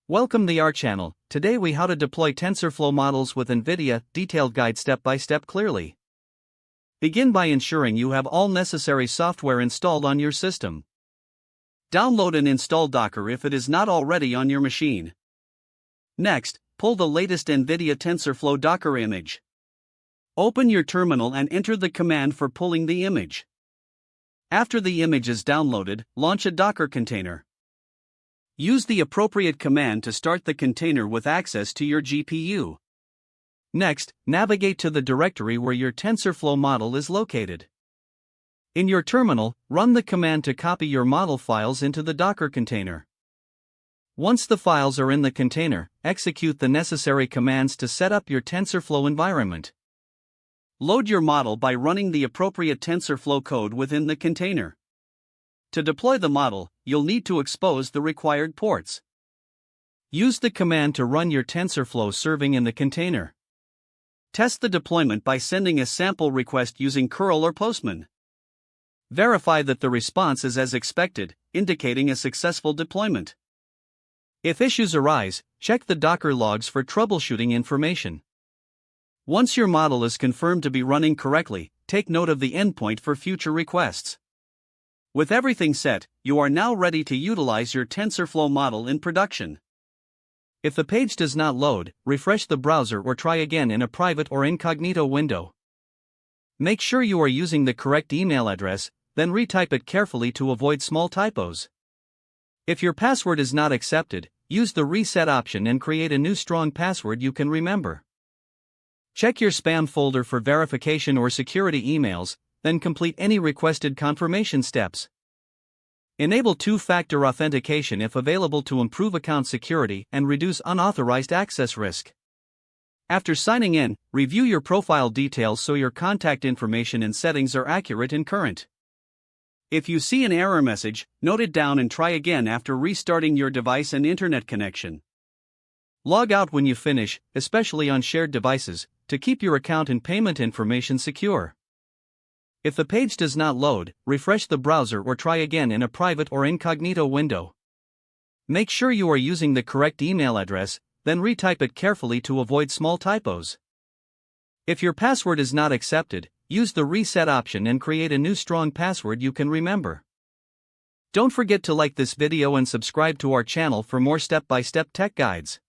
Welcome to our channel. Today we how to deploy TensorFlow models with NVIDIA, detailed guide step by step clearly. Begin by ensuring you have all necessary software installed on your system. Download and install Docker if it is not already on your machine. Next, pull the latest NVIDIA TensorFlow Docker image. Open your terminal and enter the command for pulling the image. After the image is downloaded, launch a Docker container. Use the appropriate command to start the container with access to your GPU. Next, navigate to the directory where your TensorFlow model is located. In your terminal, run the command to copy your model files into the Docker container. Once the files are in the container, execute the necessary commands to set up your TensorFlow environment. Load your model by running the appropriate TensorFlow code within the container. To deploy the model, you'll need to expose the required ports. Use the command to run your TensorFlow serving in the container. Test the deployment by sending a sample request using curl or Postman. Verify that the response is as expected, indicating a successful deployment. If issues arise, check the Docker logs for troubleshooting information. Once your model is confirmed to be running correctly, take note of the endpoint for future requests. With everything set, you are now ready to utilize your TensorFlow model in production. If the page does not load, refresh the browser or try again in a private or incognito window. Make sure you are using the correct email address, then retype it carefully to avoid small typos. If your password is not accepted, use the reset option and create a new strong password you can remember. Check your spam folder for verification or security emails, then complete any requested confirmation steps. Enable two-factor authentication if available to improve account security and reduce unauthorized access risk. After signing in, review your profile details so your contact information and settings are accurate and current. If you see an error message, note it down and try again after restarting your device and internet connection. Log out when you finish, especially on shared devices, to keep your account and payment information secure. If the page does not load, refresh the browser or try again in a private or incognito window. Make sure you are using the correct email address, then retype it carefully to avoid small typos. If your password is not accepted, use the reset option and create a new strong password you can remember. Don't forget to like this video and subscribe to our channel for more step-by-step tech guides.